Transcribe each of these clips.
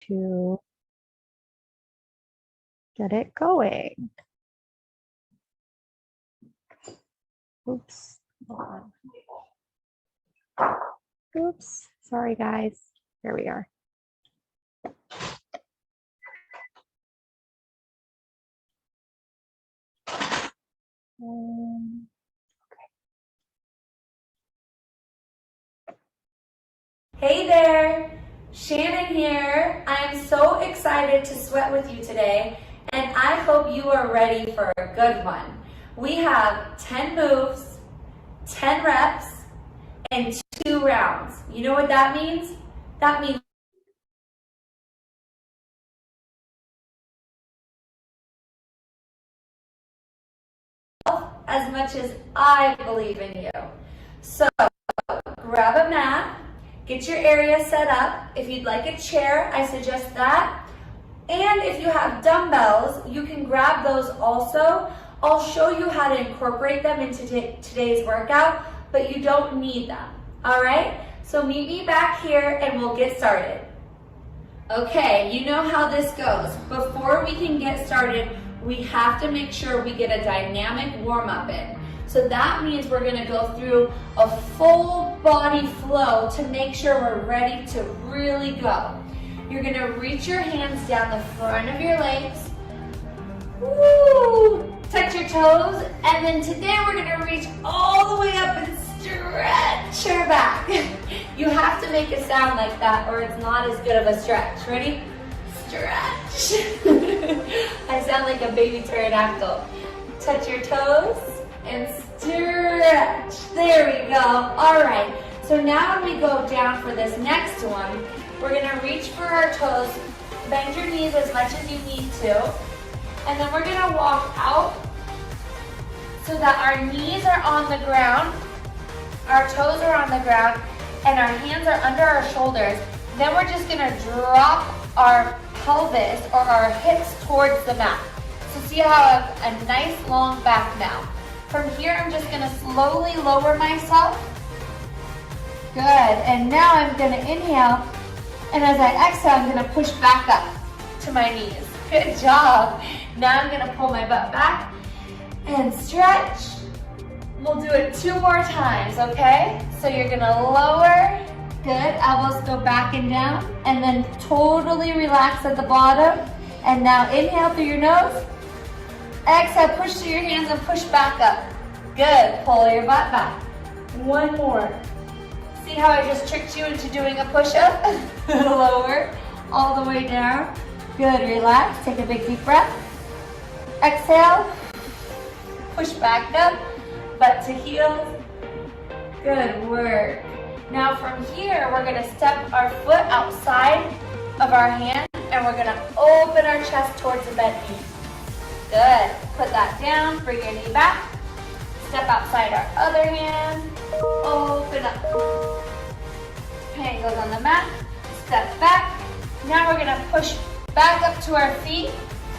to get it going. Oops. Oops. Sorry, guys. Here we are. Hey there, Shannon here. I am so excited to sweat with you today, and I hope you are ready for a good one. We have 10 moves, 10 reps, and 2 rounds. You know what that means? That means as much as I believe in you. So grab a mat, get your area set up. If you'd like a chair, I suggest that. And if you have dumbbells, you can grab those also. I'll show you how to incorporate them into today's workout, but you don't need them, all right? So meet me back here and we'll get started. Okay, you know how this goes. Before we can get started, we have to make sure we get a dynamic warm-up in. So that means we're gonna go through a full body flow to make sure we're ready to really go. You're gonna reach your hands down the front of your legs. Woo! Touch your toes, and then today we're gonna reach all the way up and stretch your back. You have to make a sound like that or it's not as good of a stretch. Ready? Stretch. I sound like a baby pterodactyl. Touch your toes and stretch. There we go. All right. So now when we go down for this next one, we're gonna reach for our toes, bend your knees as much as you need to, and then we're gonna walk out so that our knees are on the ground, our toes are on the ground, and our hands are under our shoulders. Then we're just gonna drop our pelvis or our hips towards the mat. So see how I have a nice long back now. From here, I'm just gonna slowly lower myself. Good, and now I'm gonna inhale, and as I exhale, I'm gonna push back up to my knees. Good job. Now I'm gonna pull my butt back and stretch. We'll do it 2 more times, okay? So you're gonna lower, good, elbows go back and down, and then totally relax at the bottom. And now inhale through your nose, exhale, push through your hands and push back up. Good, pull your butt back. 1 more. See how I just tricked you into doing a push-up? Lower, all the way down. Good, relax, take a big deep breath. Exhale, push back up, butt to heels. Good work. Now from here, we're gonna step our foot outside of our hand and we're gonna open our chest towards the bent knee. Good, put that down, bring your knee back. Step outside our other hand, open up. Hand goes on the mat, step back. Now we're gonna push back up to our feet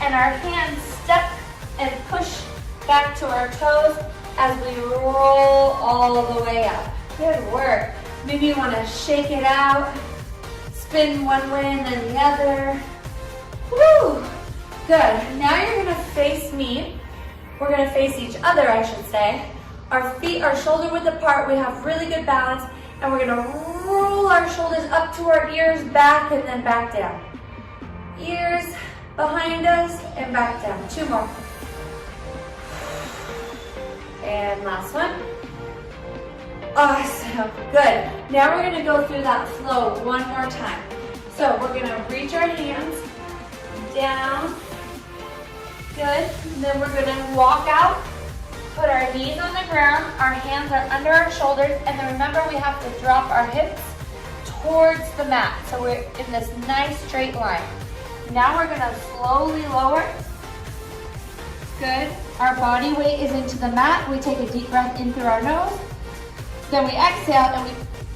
and our hands step and push back to our toes as we roll all the way up. Good work. Maybe you wanna shake it out, spin one way and then the other. Woo! Good. Now you're gonna face me. We're gonna face each other, I should say. Our feet are shoulder width apart. We have really good balance. And we're gonna roll our shoulders up to our ears, back, and then back down. Ears behind us and back down. 2 more. And last one. Awesome, good. Now we're gonna go through that flow 1 more time. So we're gonna reach our hands down. Good, and then we're gonna walk out, put our knees on the ground, our hands are under our shoulders, and then remember we have to drop our hips towards the mat. So we're in this nice straight line. Now we're gonna slowly lower. Good, our body weight is into the mat. We take a deep breath in through our nose. Then we exhale and we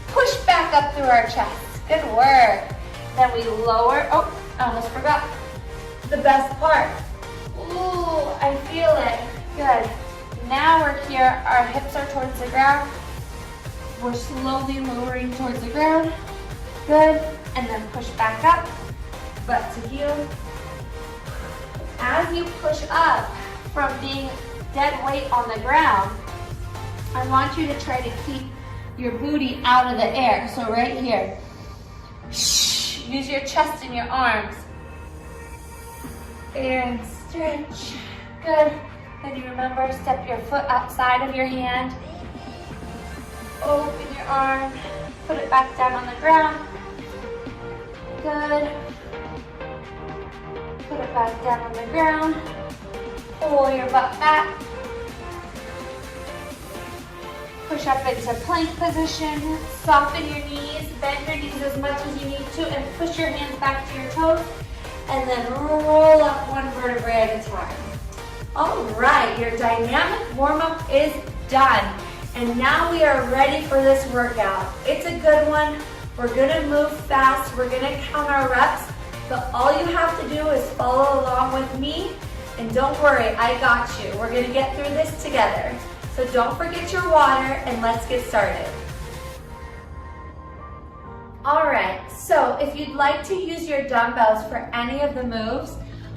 push back up through our chest. Good work. Then we lower, oh, I almost forgot the best part. Ooh, I feel it. Good. Now we're here, our hips are towards the ground. We're slowly lowering towards the ground. Good. And then push back up. butt to heel. As you push up from being dead weight on the ground, I want you to try to keep your booty out of the air. So right here. Use your chest and your arms. And stretch. Good. Then you remember, step your foot outside of your hand. Open your arm. Put it back down on the ground. Good. Put it back down on the ground. Pull your butt back. Push up into plank position. Soften your knees. Bend your knees as much as you need to and push your hands back to your toes. And then roll up one vertebrae at a time. All right, your dynamic warm-up is done. And now we are ready for this workout. It's a good one. We're gonna move fast. We're gonna count our reps. But all you have to do is follow along with me. And don't worry, I got you. We're gonna get through this together. So don't forget your water and let's get started. All right, so if you'd like to use your dumbbells for any of the moves,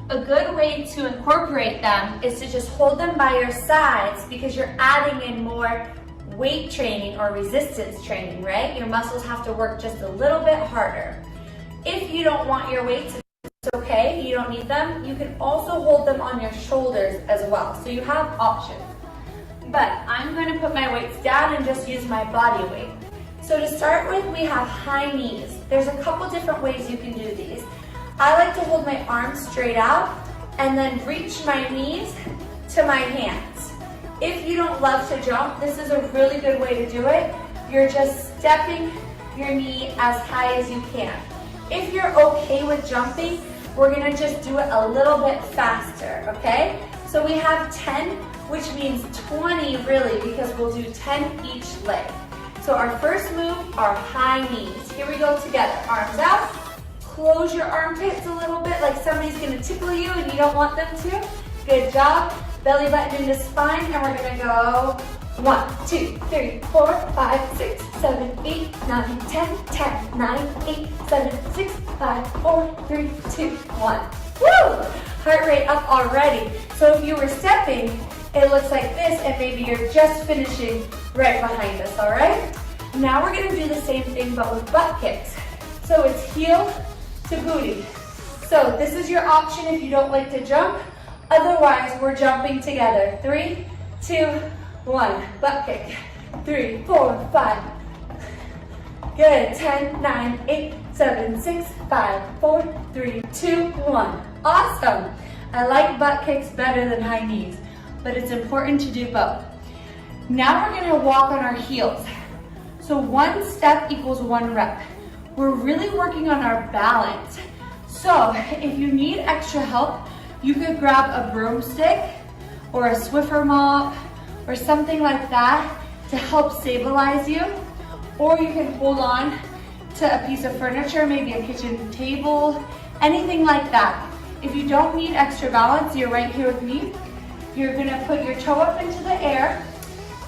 a good way to incorporate them is to just hold them by your sides because you're adding in more weight training or resistance training, right? Your muscles have to work just a little bit harder. If you don't want your weights, it's okay, you don't need them. You can also hold them on your shoulders as well, so you have options. But I'm going to put my weights down and just use my body weight. So to start with, we have high knees. There's a couple different ways you can do these. I like to hold my arms straight out and then reach my knees to my hands. If you don't love to jump, this is a really good way to do it. You're just stepping your knee as high as you can. If you're okay with jumping, we're gonna just do it a little bit faster, okay? So we have 10, which means 20 really, because we'll do 10 each leg. So our first move are high knees. Here we go together. Arms out. Close your armpits a little bit like somebody's gonna tickle you and you don't want them to. Good job. Belly button into spine, and we're gonna go 1, 2, 3, 4, 5, 6, 7, 8, 9, 10, 10, 9, 8, 7, 6, 5, 4, 3, 2, 1. Woo! Heart rate up already. So if you were stepping, it looks like this, and maybe you're just finishing right behind us, all right? Now we're gonna do the same thing, but with butt kicks. So it's heel to booty. So this is your option if you don't like to jump. Otherwise, we're jumping together. 3, 2, 1. Butt kick. 3, 4, 5. Good. 10, 9, 8, 7, 6, 5, 4, 3, 2, 1. Awesome. I like butt kicks better than high knees, but it's important to do both. Now we're gonna walk on our heels. So 1 step equals 1 rep. We're really working on our balance. So if you need extra help, you could grab a broomstick or a Swiffer mop or something like that to help stabilize you. Or you can hold on to a piece of furniture, maybe a kitchen table, anything like that. If you don't need extra balance, you're right here with me. You're gonna put your toe up into the air,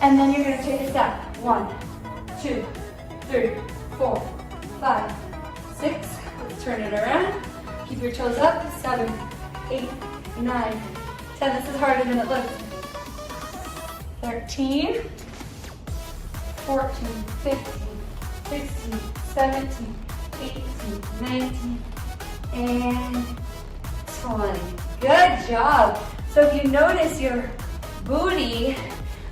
and then you're gonna take a step. 1, 2, 3, 4, 5, 6. Let's turn it around. Keep your toes up. 7, 8, 9, 10. This is harder than it looks. 13, 14, 15, 16, 17, 18, 19, and 20. Good job. So if you notice, your booty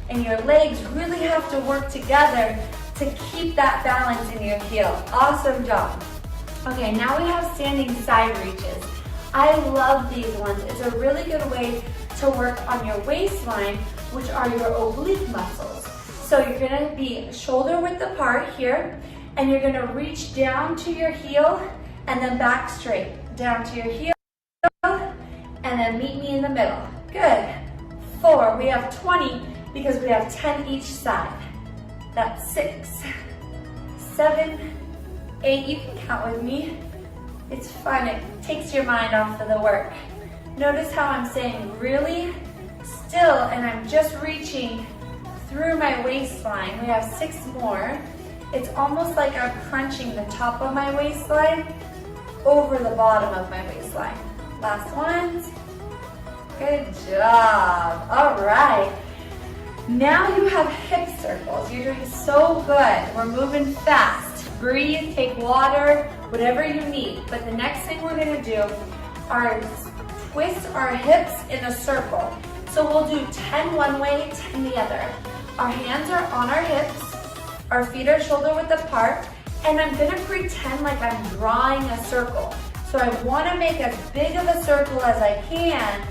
and your legs really have to work together to keep that balance in your heel. Awesome job. Okay, now we have standing side reaches. I love these ones. It's a really good way to work on your waistline, which are your oblique muscles. So you're gonna be shoulder width apart here, and you're gonna reach down to your heel and then back straight. Down to your heel, and then meet me in the middle. Good. 4, we have 20 because we have 10 each side. That's 6, 7, 8, you can count with me. It's fun, it takes your mind off of the work. Notice how I'm staying really still and I'm just reaching through my waistline. We have 6 more. It's almost like I'm crunching the top of my waistline over the bottom of my waistline. Last ones. Good job. All right. Now you have hip circles. You're doing so good. We're moving fast. Breathe, take water, whatever you need. But the next thing we're gonna do are twist our hips in a circle. So we'll do 10 one way, 10 the other. Our hands are on our hips, our feet are shoulder width apart, and I'm gonna pretend like I'm drawing a circle. So I wanna make as big of a circle as I can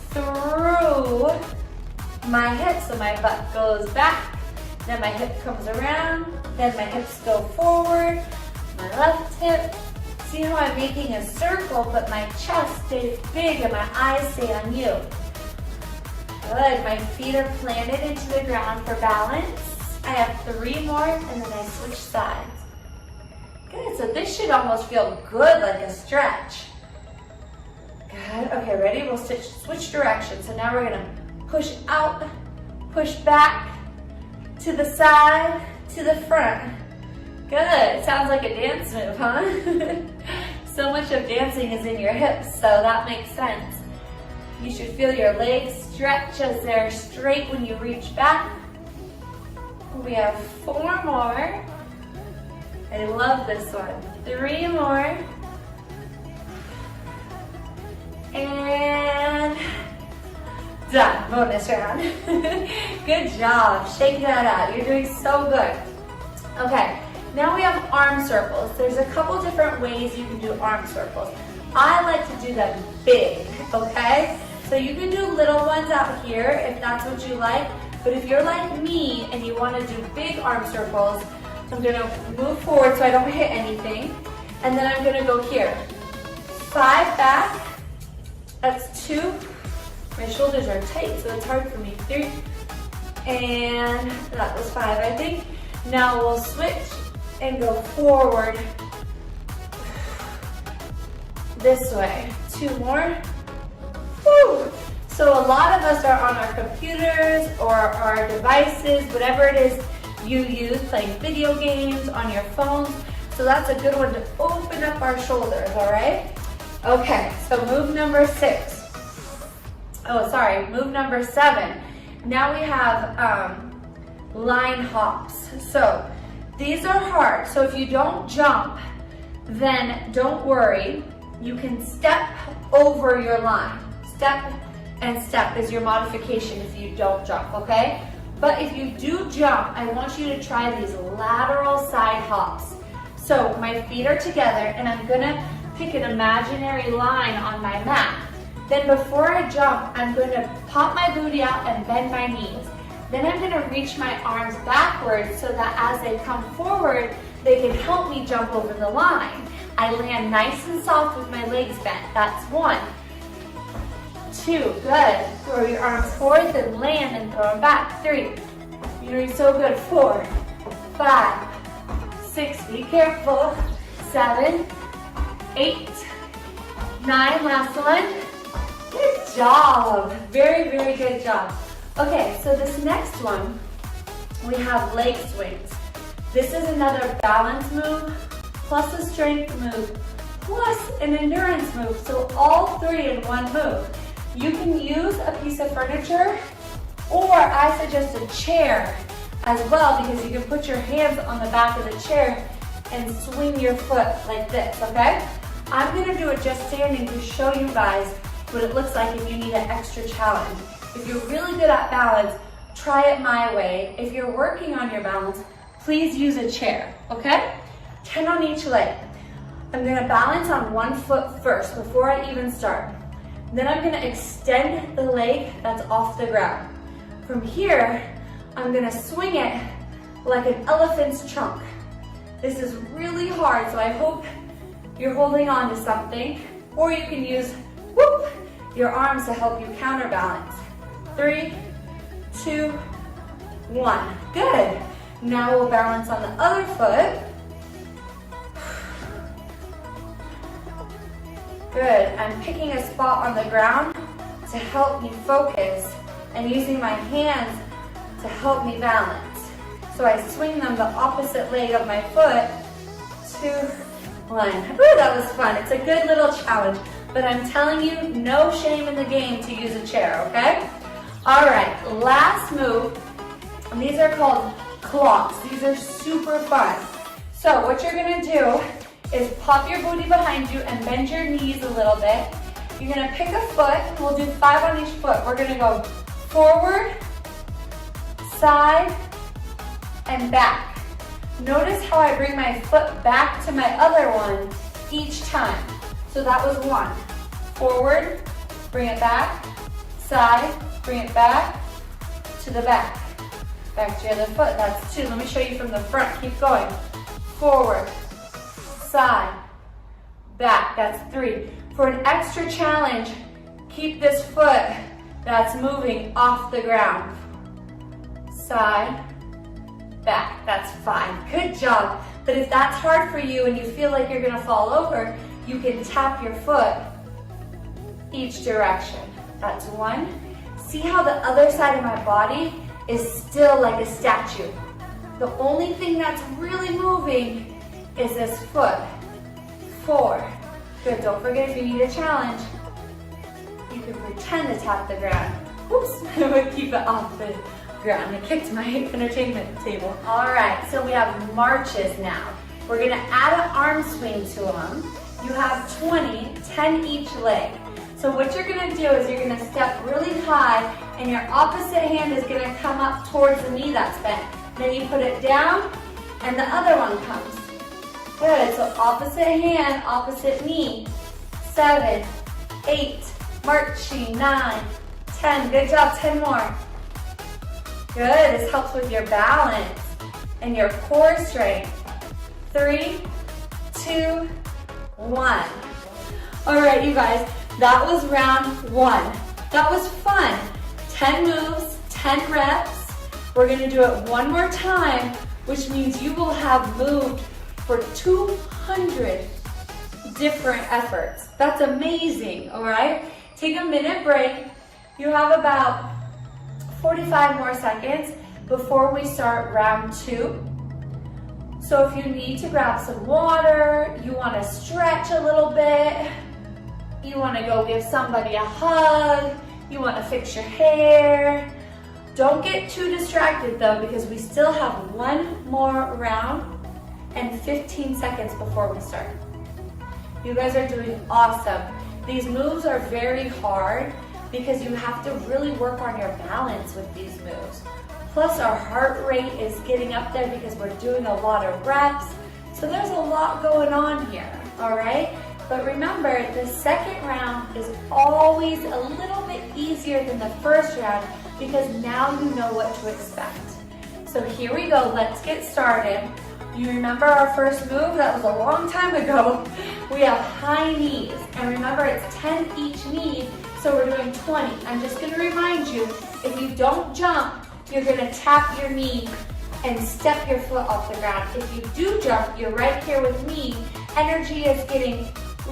through my hips. So my butt goes back, then my hip comes around, then my hips go forward, my left hip. See how I'm making a circle, but my chest stays big and my eyes stay on you. Good, my feet are planted into the ground for balance. I have 3 more and then I switch sides. Good, so this should almost feel good, like a stretch. Good, okay, ready? We'll switch directions. So now we're gonna push out, push back, to the side, to the front. Good, sounds like a dance move, huh? So much of dancing is in your hips, so that makes sense. You should feel your legs stretch as they're straight when you reach back. We have 4 more. I love this one. 3 more. And done, bonus round. Good job, shake that out. You're doing so good. Okay, now we have arm circles. There's a couple different ways you can do arm circles. I like to do them big, okay? So you can do little ones out here if that's what you like, but if you're like me and you want to do big arm circles, I'm going to move forward so I don't hit anything, and then I'm going to go here. 5 back, that's 2. My shoulders are tight, so it's hard for me. 3, and that was 5, I think. Now we'll switch and go forward this way. 2 more. Woo. So a lot of us are on our computers or our devices, whatever it is you use, playing video games on your phones. So that's a good one to open up our shoulders, all right? Okay, so move number 6. Oh, sorry, move number 7. Now we have line hops. So these are hard. So if you don't jump, then don't worry. You can step over your line. Step and step is your modification if you don't jump, okay? But if you do jump, I want you to try these lateral side hops. So my feet are together and I'm gonna pick an imaginary line on my mat. Then before I jump, I'm gonna pop my booty out and bend my knees. Then I'm gonna reach my arms backwards so that as they come forward, they can help me jump over the line. I land nice and soft with my legs bent. That's 1. 2, good. Throw your arms forward, then land and throw them back. 3, you're doing so good. 4, 5, 6, be careful. 7, 8, 9, last one. Good job. Very, very good job. Okay, so this next one, we have leg swings. This is another balance move, plus a strength move, plus an endurance move. So all 3 in one move. You can use a piece of furniture, or I suggest a chair as well, because you can put your hands on the back of the chair and swing your foot like this, okay? I'm gonna do it just standing to show you guys what it looks like if you need an extra challenge. If you're really good at balance, try it my way. If you're working on your balance, please use a chair, okay? 10 on each leg. I'm gonna balance on one foot first before I even start. Then I'm gonna extend the leg that's off the ground. From here, I'm gonna swing it like an elephant's trunk. This is really hard, so I hope you're holding on to something, or you can use whoop, your arms to help you counterbalance. 3, 2, 1. Good. Now we'll balance on the other foot. Good. I'm picking a spot on the ground to help me focus and using my hands to help me balance. So I swing them the opposite leg of my foot. 2, 1. Ooh, that was fun. It's a good little challenge, but I'm telling you, no shame in the game to use a chair, okay? All right, last move. And these are called clocks. These are super fun. So what you're gonna do is pop your booty behind you and bend your knees a little bit. You're gonna pick a foot. We'll do 5 on each foot. We're gonna go forward, side, and back. Notice how I bring my foot back to my other one each time. So that was 1. Forward, bring it back, side, bring it back, to the back. Back to your other foot, that's 2. Let me show you from the front, keep going. Forward, side, back, that's 3. For an extra challenge, keep this foot that's moving off the ground. Side, back, that's 5. Good job. But if that's hard for you and you feel like you're gonna fall over, you can tap your foot each direction. That's 1. See how the other side of my body is still like a statue. The only thing that's really moving is this foot. 4. Good, don't forget if you need a challenge, you can pretend to tap the ground. Oops, I would keep it off the ground. I kicked my entertainment table. All right, so we have marches now. We're gonna add an arm swing to them. You have 20, 10 each leg. So what you're gonna do is you're gonna step really high and your opposite hand is gonna come up towards the knee that's bent. Then you put it down and the other one comes. Good, so opposite hand, opposite knee. 7, 8, marching, 9, 10. Good job, 10 more. Good, this helps with your balance and your core strength. 3, 2, 1. All right, you guys, that was round 1. That was fun. 10 moves, 10 reps. We're gonna do it one more time, which means you will have moved for 200 different efforts. That's amazing, all right? Take a minute break. You have about 45 more seconds before we start round 2. So if you need to grab some water, you wanna stretch a little bit, you wanna go give somebody a hug, you wanna fix your hair, don't get too distracted though, because we still have one more round and 15 seconds before we start. You guys are doing awesome. These moves are very hard because you have to really work on your balance with these moves. Plus our heart rate is getting up there because we're doing a lot of reps. So there's a lot going on here, all right? But remember, the second round is always a little bit easier than the first round because now you know what to expect. So here we go, let's get started. You remember our first move? That was a long time ago. We have high knees, and remember it's 10 each knee, so we're doing 20. I'm just gonna remind you, if you don't jump, you're gonna tap your knee and step your foot off the ground. If you do jump, you're right here with me. Energy is getting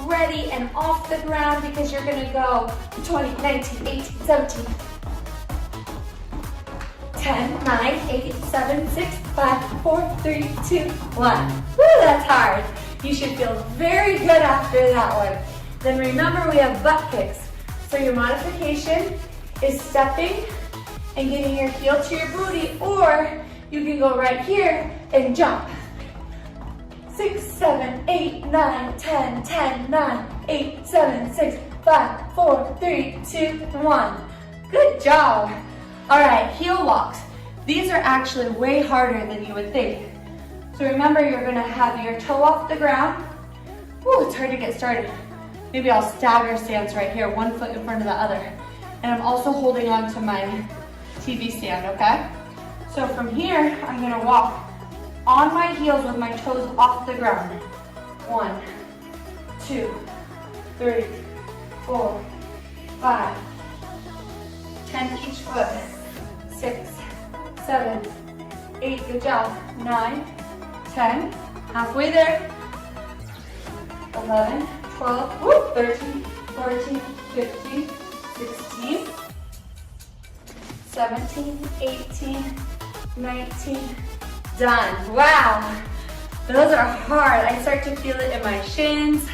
ready and off the ground because you're gonna go 20, 19, 18, 17, 10, 9, 8, 7, 6, 5, 4, 3, 2, 1. Woo, that's hard. You should feel very good after that one. Then remember we have butt kicks. So your modification is stepping and getting your heel to your booty, or you can go right here and jump. 6, 7, 8, 9, 10, 10, 9, 8, 7, 6, 5, 4, 3, 2, 1. Good job. All right, heel walks. These are actually way harder than you would think. So remember, you're gonna have your toe off the ground. Ooh, it's hard to get started. Maybe I'll stagger stance right here, one foot in front of the other. And I'm also holding on to my TV stand, okay? So from here, I'm gonna walk on my heels with my toes off the ground. 1, 2, 3, 4, 5, 10 each foot. 6, 7, 8, good job. 9, 10, halfway there. 11, 12, woo, 13, 14, 15, 16, 17, 18, 19, done. Wow, Those are hard. I start to feel it in my shins,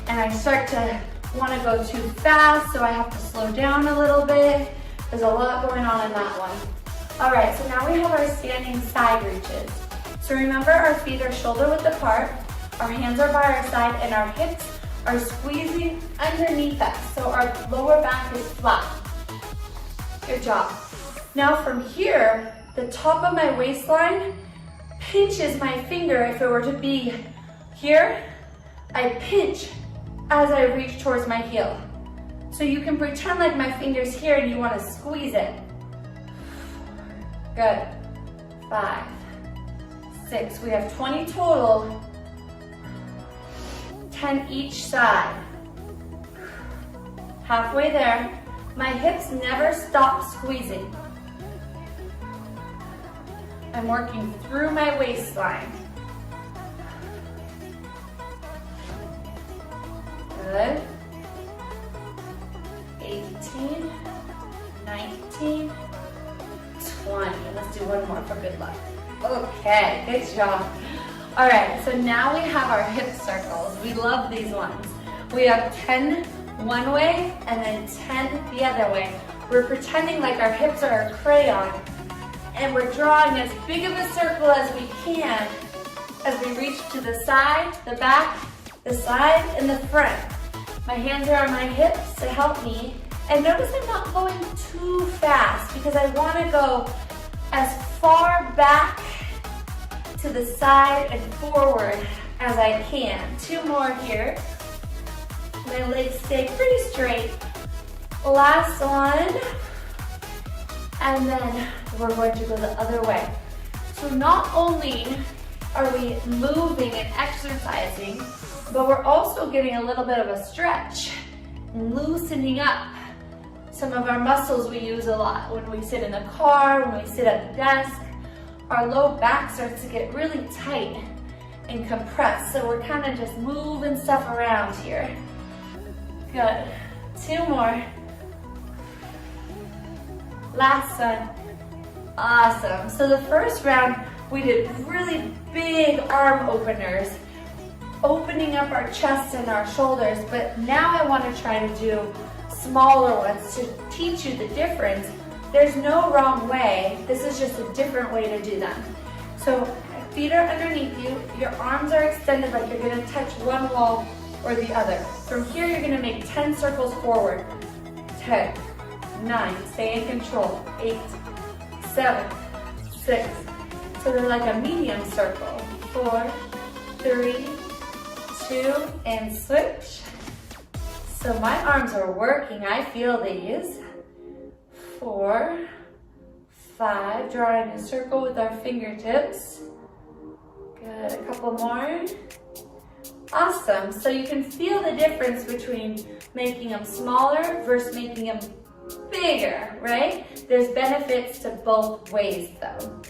and I start to want to go too fast, so I have to slow down a little bit. There's a lot going on in that one. All right, so now we have our standing side reaches. So remember, our feet are shoulder width apart, our hands are by our side, and our hips are squeezing underneath us, so our lower back is flat. Good job. Now from here, the top of my waistline pinches my finger. If it were to be here, I pinch as I reach towards my heel. So you can pretend like my finger's here and you want to squeeze it. Good. 5, 6, we have 20 total. 10 each side. Halfway there. My hips never stop squeezing. I'm working through my waistline. Good. 18, 19, 20. Let's do one more for good luck. Okay, good job. All right, so now we have our hip circles. We love these ones. We have 10 one way and then 10 the other way. We're pretending like our hips are a crayon and we're drawing as big of a circle as we can as we reach to the side, the back, the side, and the front. My hands are on my hips to help me. And notice I'm not going too fast because I want to go as far back to the side and forward as I can. 2 more here. My legs stay pretty straight. Last one. And then we're going to go the other way. So not only are we moving and exercising, but we're also getting a little bit of a stretch, loosening up some of our muscles we use a lot when we sit in the car, when we sit at the desk. Our low back starts to get really tight and compressed, so we're kind of just moving stuff around here. Good. 2 more. Last one. Awesome. So the first round, we did really big arm openers, opening up our chest and our shoulders, but now I want to try to do smaller ones to teach you the difference. There's no wrong way. This is just a different way to do them. So feet are underneath you. Your arms are extended like you're going to touch one wall or the other. From here, you're going to make 10 circles forward. 10, 9, stay in control. 8, 7, 6. So they're like a medium circle. 4, 3, 2, and switch. So my arms are working. I feel these. 4, 5, drawing a circle with our fingertips. Good, a couple more. Awesome, so you can feel the difference between making them smaller versus making them bigger, right? There's benefits to both ways though.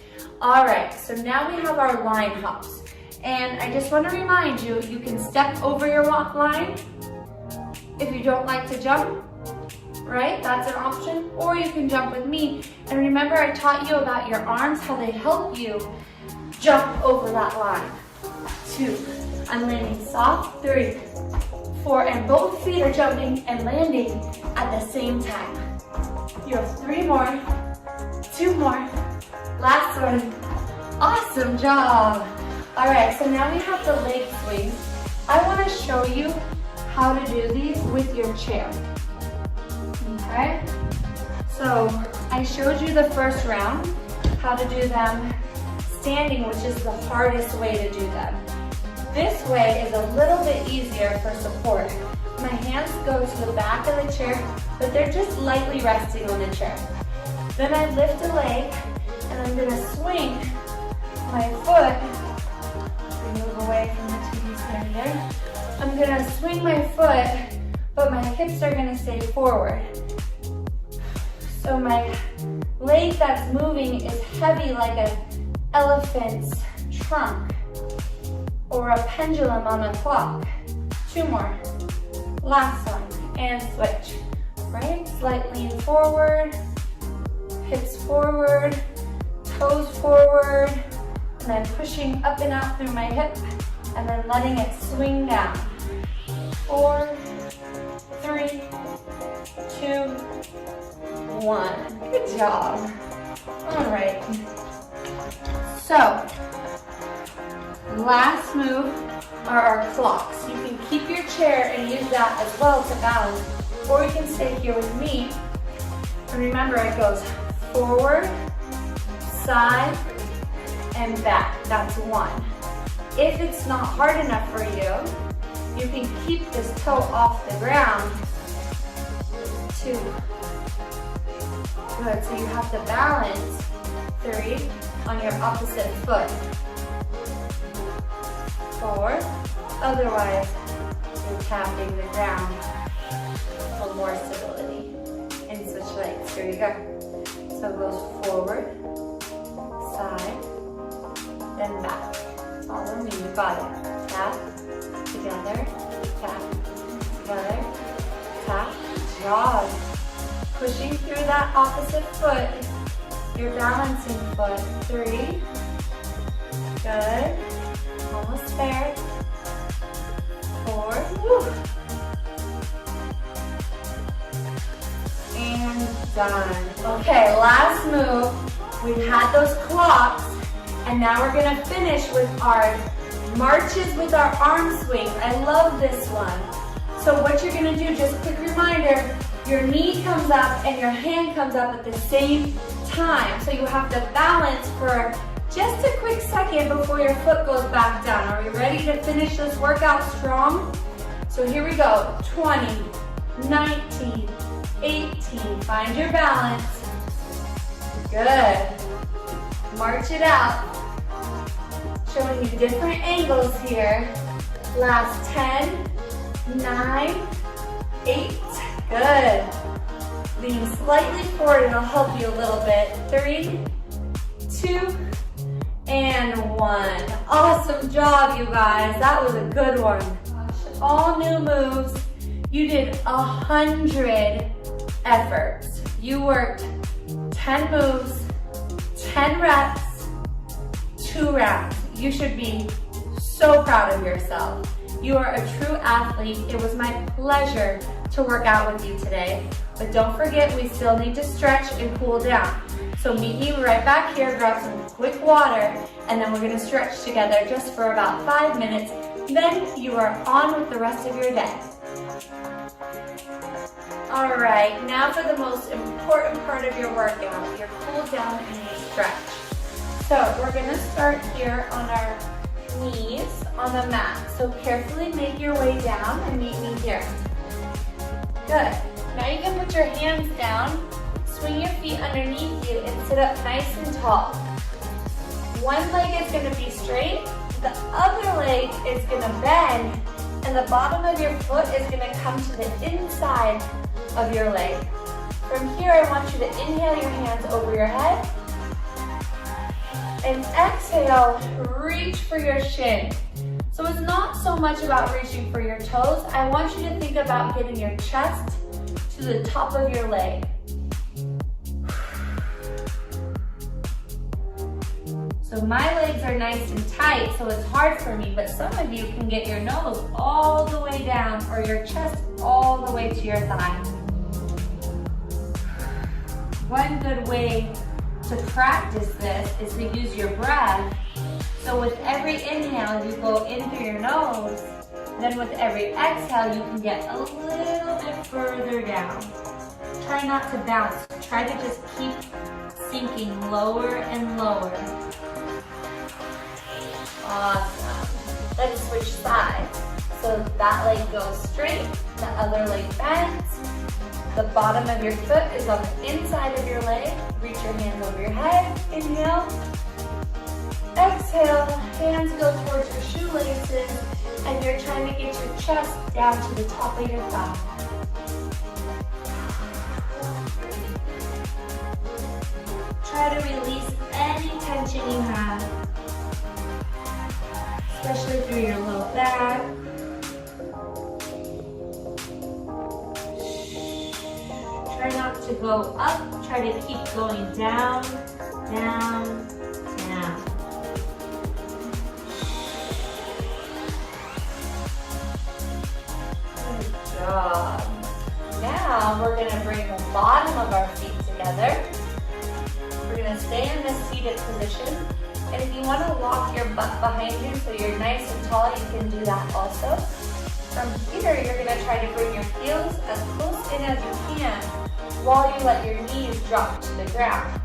All right, so now we have our line hops. And I just want to remind you, you can step over your walk line if you don't like to jump, right? That's an option. Or you can jump with me. And remember, I taught you about your arms, how they help you jump over that line. 2, I'm landing soft. 3, 4, and both feet are jumping and landing at the same time. You have 3 more, 2 more, last one. Awesome job. All right, so now we have the leg swings. I want to show you how to do these with your chair. Okay? So I showed you the first round, how to do them standing, which is the hardest way to do them. This way is a little bit easier for support. My hands go to the back of the chair, but they're just lightly resting on the chair. Then I lift a leg, and I'm gonna swing my foot. Move away from the TV stand here. I'm gonna swing my foot, but my hips are gonna stay forward. So my leg that's moving is heavy like an elephant's trunk or a pendulum on a clock. 2 more. Last one. And switch. Right? Slight lean forward, hips forward, toes forward, and then pushing up and out through my hip. and then letting it swing down. 4, 3, 2, 1. Good job. All right. So, last move are our clocks. You can keep your chair and use that as well to balance, or you can stay here with me. And remember, it goes forward, side, and back. That's 1. If it's not hard enough for you, you can keep this toe off the ground. 2. Good, so you have to balance 3 on your opposite foot. 4, otherwise you're tapping the ground for more stability. And switch legs, here you go. So it goes forward, side, then back. Follow me, you got it. Tap, together, tap, together, tap. Good job. Pushing through that opposite foot, your balancing foot. 3, good, almost there. 4, woo. And done. Okay, last move. We've had those clocks, and now we're gonna finish with our marches with our arm swings. I love this one. So what you're gonna do, just quick reminder, your knee comes up and your hand comes up at the same time. So you have to balance for just a quick second before your foot goes back down. Are we ready to finish this workout strong? So here we go. 20, 19, 18. Find your balance. Good. March it out. Showing you different angles here. Last 10, 9, 8. Good. Lean slightly forward, it'll help you a little bit. 3, 2, and 1. Awesome job, you guys. That was a good one. All new moves. You did 100 efforts. You worked 10 moves, 10 reps, 2 rounds. You should be so proud of yourself. You are a true athlete. It was my pleasure to work out with you today. But don't forget, we still need to stretch and cool down. So meet me right back here, grab some quick water, and then we're gonna stretch together just for about 5 minutes. Then you are on with the rest of your day. All right, now for the most important part of your workout, your cool down and your stretch. So we're gonna start here on our knees on the mat. So carefully make your way down and meet me here. Good. Now you can put your hands down, swing your feet underneath you, and sit up nice and tall. One leg is gonna be straight, the other leg is gonna bend, and the bottom of your foot is gonna come to the inside of your leg. From here, I want you to inhale your hands over your head, and exhale, reach for your shin. So it's not so much about reaching for your toes. I want you to think about getting your chest to the top of your leg. So my legs are nice and tight, so it's hard for me, but some of you can get your nose all the way down or your chest all the way to your thigh. One good way to practice this is to use your breath. So with every inhale, you go in through your nose. Then with every exhale, you can get a little bit further down. Try not to bounce. Try to just keep sinking lower and lower. Awesome. Then switch sides. So that leg goes straight, the other leg bends. The bottom of your foot is on the inside of your leg. Reach your hands over your head. Inhale. Exhale. Hands go towards your shoelaces, and you're trying to get your chest down to the top of your thigh. Try to release any tension you have, especially through your low back. Try not to go up, try to keep going down, down, down. job. Now we're gonna bring the bottom of our feet together. We're gonna stay in this seated position. And if you wanna walk your butt behind you so you're nice and tall, you can do that also. From here, you're gonna try to bring your heels as close in as you can while you let your knees drop to the ground.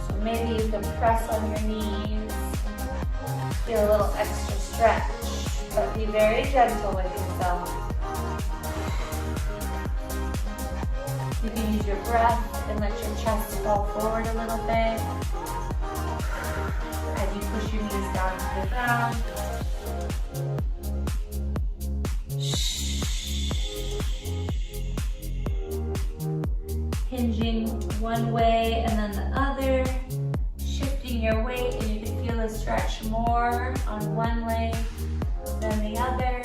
So maybe you can press on your knees, feel a little extra stretch, but be very gentle with yourself. You can use your breath and let your chest fall forward a little bit as you push your knees down to the ground. Hinging one way and then the other, shifting your weight, and you can feel the stretch more on one leg than the other.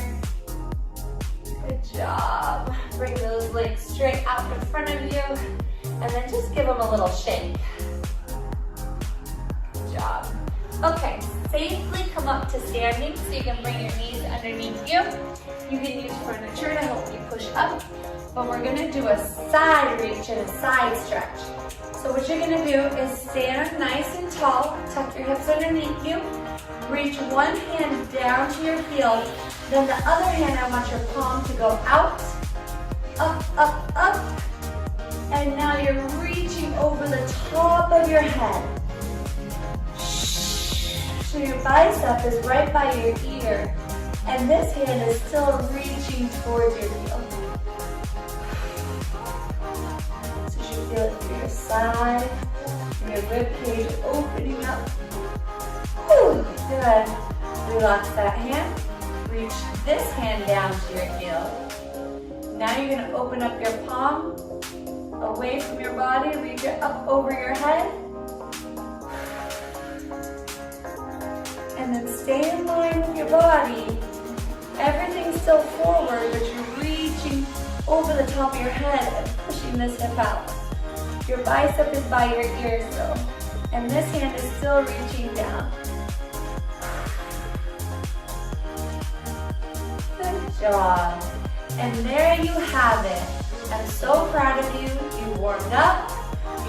Good job. Bring those legs straight out in front of you, and then just give them a little shake. Good job. Okay, safely come up to standing so you can bring your knees underneath you. You can use furniture to help you push up, but we're gonna do a side reach and a side stretch. So what you're gonna do is stand nice and tall, tuck your hips underneath you, reach one hand down to your heel, then the other hand, I want your palm to go out, up, up, up, and now you're reaching over the top of your head. So your bicep is right by your ear, and this hand is still reaching towards your heel. So you should feel it through your side, and your rib cage opening up. Whew, good. Relax that hand. Reach this hand down to your heel. Now you're going to open up your palm away from your body, reach it up over your head. And then stay in line with your body. Everything's still forward, but you're reaching over the top of your head and pushing this hip out. Your bicep is by your ear still, and this hand is still reaching down. Good job. And there you have it. I'm so proud of you. You warmed up.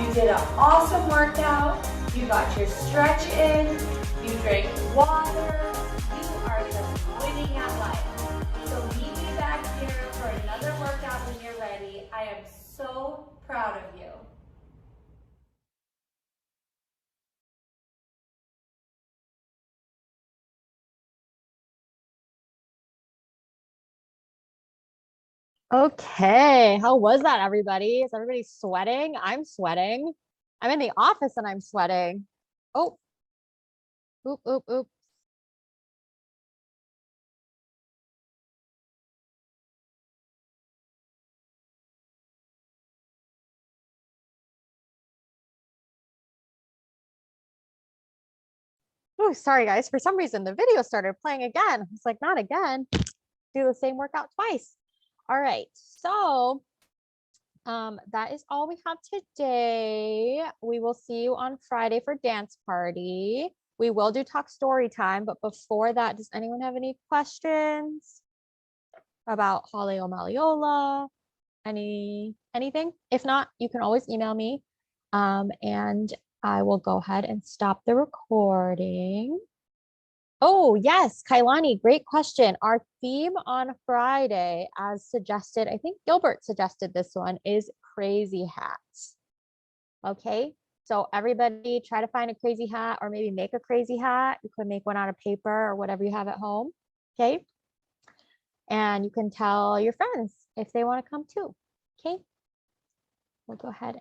You did an awesome workout. You got your stretch in. You drank water. You are just winning at life. So meet me back here for another workout when you're ready. I am so proud of you. Okay, how was that, everybody? Is everybody sweating? I'm sweating. I'm in the office and I'm sweating. Oh, oop, oop, oop. Oh, sorry guys. For some reason, the video started playing again. I was like, not again. Do the same workout twice. All right, so that is all we have today. We will see you on Friday for dance party. We will do talk story time, but before that, does anyone have any questions about Haleo Malleola? Anything? If not, you can always email me, and I will go ahead and stop the recording. Oh, yes, Kailani, great question. Our theme on Friday, as suggested, I think Gilbert suggested this one, is crazy hats. Okay, so everybody try to find a crazy hat or maybe make a crazy hat. You could make one out of paper or whatever you have at home. Okay, and you can tell your friends if they want to come too. Okay, we'll go ahead and